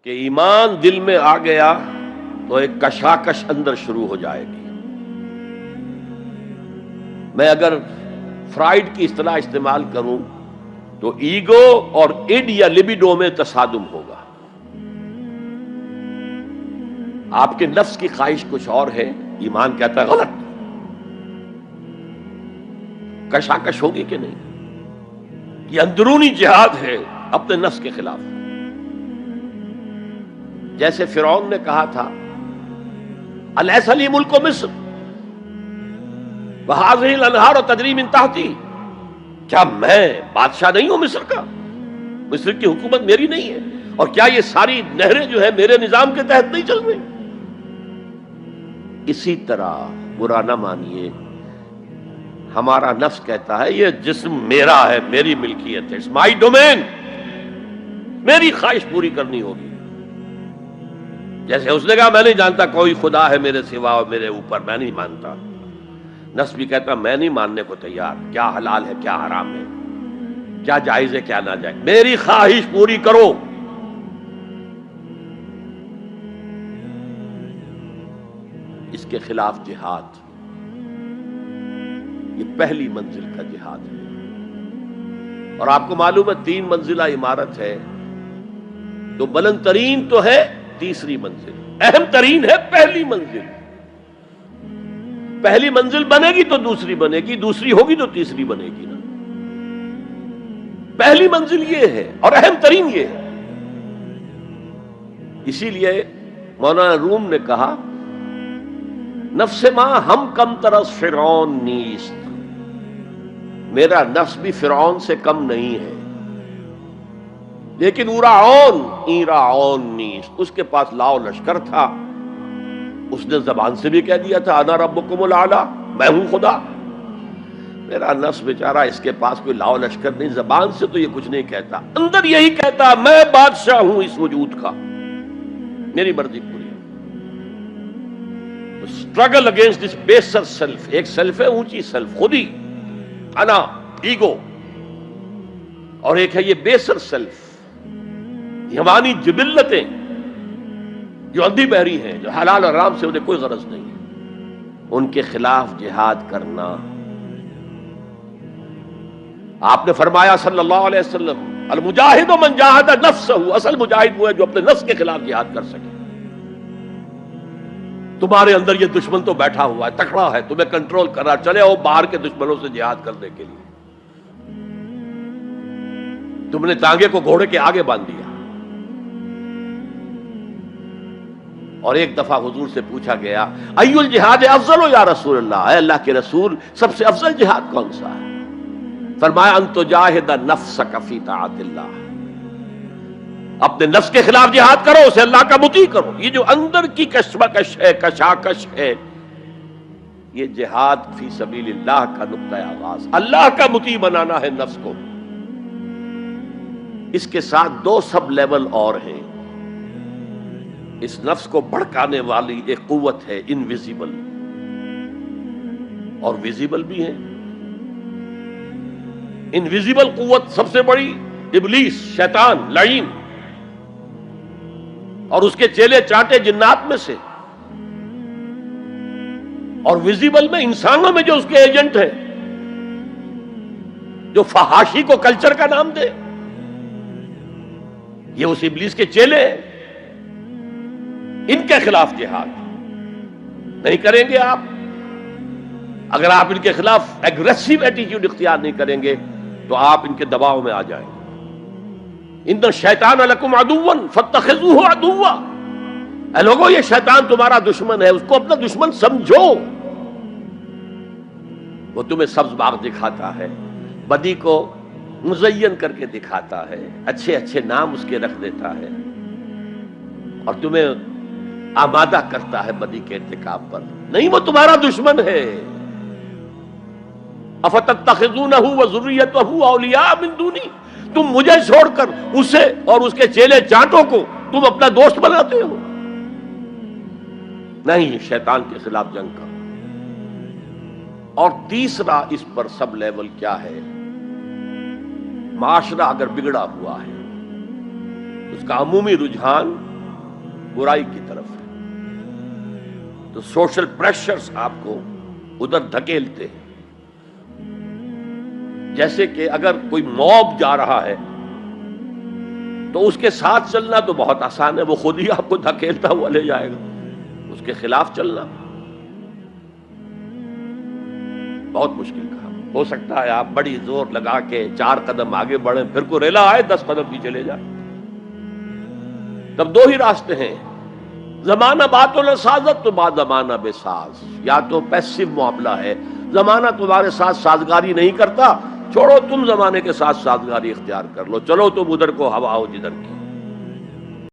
کہ ایمان دل میں آ گیا تو ایک کشاکش اندر شروع ہو جائے گی. میں اگر فرائڈ کی اصطلاح استعمال کروں تو ایگو اور اڈ یا لبیڈو میں تصادم ہوگا. آپ کے نفس کی خواہش کچھ اور ہے، ایمان کہتا ہے غلط. کشاکش ہوگی کہ نہیں؟ یہ اندرونی جہاد ہے اپنے نفس کے خلاف. جیسے فرعون نے کہا تھا الیس لی ملک مصر وہذہ الانہار تجری من تحتی، کیا میں بادشاہ نہیں ہوں مصر کا؟ مصر کی حکومت میری نہیں ہے؟ اور کیا یہ ساری نہریں جو ہے میرے نظام کے تحت نہیں چل رہی؟ اسی طرح برا نہ مانیے، ہمارا نفس کہتا ہے یہ جسم میرا ہے، میری ملکیت ہے، اٹس مائی ڈومین، میری خواہش پوری کرنی ہوگی. جیسے اس نے کہا میں نہیں جانتا کوئی خدا ہے میرے سوا اور میرے اوپر، میں نہیں مانتا. نفس بھی کہتا میں نہیں ماننے کو تیار، کیا حلال ہے کیا حرام ہے، کیا جائز ہے کیا ناجائز، میری خواہش پوری کرو. اس کے خلاف جہاد، یہ پہلی منزل کا جہاد ہے. اور آپ کو معلوم ہے 3 منزلہ عمارت ہے تو بلند ترین تو ہے تیسری منزل، اہم ترین ہے پہلی منزل. پہلی منزل بنے گی تو دوسری بنے گی، دوسری ہوگی تو تیسری بنے گی نا. پہلی منزل یہ ہے اور اہم ترین یہ ہے. اسی لیے مولانا روم نے کہا نفس ماں ہم کم ترس فرعون نیست، میرا نفس بھی فرعون سے کم نہیں ہے، لیکن ایراعون نیست، اس کے پاس لاؤ لشکر تھا. اس نے زبان سے بھی کہہ دیا تھا انا ربکم الاعلی، میں ہوں خدا. میرا نفس بیچارہ اس کے پاس کوئی لاؤ لشکر نہیں، زبان سے تو یہ کچھ نہیں کہتا، اندر یہی کہتا میں بادشاہ ہوں اس وجود کا، میری مرضی پوری. اسٹرگل اگینسٹ دس بیسر سیلف، ایک سیلف ہے اونچی سیلف، خودی انا ایگو، اور ایک ہے یہ بیسر سیلف، یمانی جبلتیں جو اندھی بہری ہیں، جو حلال اور حرام سے انہیں کوئی غرض نہیں ہے، ان کے خلاف جہاد کرنا. آپ نے فرمایا صلی اللہ علیہ وسلم المجاہد من جاہد نفسہ، اصل مجاہد وہ ہے جو اپنے نفس کے خلاف جہاد کر سکے. تمہارے اندر یہ دشمن تو بیٹھا ہوا ہے، تکڑا ہے، تمہیں کنٹرول کر رہا، چلے آؤ باہر کے دشمنوں سے جہاد کرنے کے لیے. تم نے ٹانگے کو گھوڑے کے آگے باندھ دیا. اور ایک دفعہ حضور سے پوچھا گیا ای الجہاد افضل یا رسول اللہ، اے اللہ کے رسول سب سے افضل جہاد کون سا ہے؟ فرمایا ان تجاہد نفسک فی طاعت اللہ، اپنے نفس کے خلاف جہاد کرو، اسے اللہ کا مطیع کرو. یہ جو اندر کی کشمکش ہے، کشاکش ہے، یہ جہاد فی سبیل اللہ کا نقطہ آغاز، اللہ کا مطیع بنانا ہے نفس کو. اس کے ساتھ 2 سب لیول اور ہیں. اس نفس کو بھڑکانے والی ایک قوت ہے انویزیبل، اور ویزیبل بھی ہے. انویزیبل قوت سب سے بڑی ابلیس، شیطان لعین، اور اس کے چیلے چانٹے جنات میں سے. اور ویزیبل میں انسانوں میں جو اس کے ایجنٹ ہیں، جو فحاشی کو کلچر کا نام دے، یہ اس ابلیس کے چیلے ہیں. ان کے خلاف جہاد نہیں کریں گے آپ. اگر آپ ان کے خلاف ایگریسو ایٹیٹیوڈ اختیار نہیں کریں گے تو آپ ان کے دباؤ میں آ جائیں گے. ان الشیطان لکم عدو فاتخذوہ عدوا، اے لوگوں یہ شیطان تمہارا دشمن ہے، اس کو اپنا دشمن سمجھو. وہ تمہیں سبز باغ دکھاتا ہے، بدی کو مزین کر کے دکھاتا ہے، اچھے اچھے نام اس کے رکھ دیتا ہے، اور تمہیں آمادہ کرتا ہے بدی کے ارتکاب پر. نہیں، وہ تمہارا دشمن ہے. افتتخذونہ وذریتہ اولیاء من دونی، تم مجھے چھوڑ کر اسے اور اس کے چیلے چانٹوں کو تم اپنا دوست بناتے ہو. نہیں، شیطان کے خلاف جنگ کرو. اور تیسرا اس پر سب لیول کیا ہے؟ معاشرہ اگر بگڑا ہوا ہے، اس کا عمومی رجحان برائی کی طرف ہے. تو سوشل پریشرز آپ کو ادھر دھکیلتے ہیں. جیسے کہ اگر کوئی موب جا رہا ہے تو اس کے ساتھ چلنا تو بہت آسان ہے، وہ خود ہی آپ کو دھکیلتا ہوا لے جائے گا. اس کے خلاف چلنا بہت مشکل کام. ہو سکتا ہے آپ بڑی زور لگا کے 4 قدم آگے بڑھیں، پھر کوئی ریلا آئے 10 قدم پیچھے لے جائے. تب 2 ہی راستے ہیں، زمانہ بات و سازت تو بعد زمانہ بے ساز. یا تو پیسو معاملہ ہے، زمانہ تمہارے ساتھ سازگاری نہیں کرتا، چھوڑو تم زمانے کے ساتھ سازگاری اختیار کر لو، چلو تم ادھر کو ہوا ہو جدھر کی.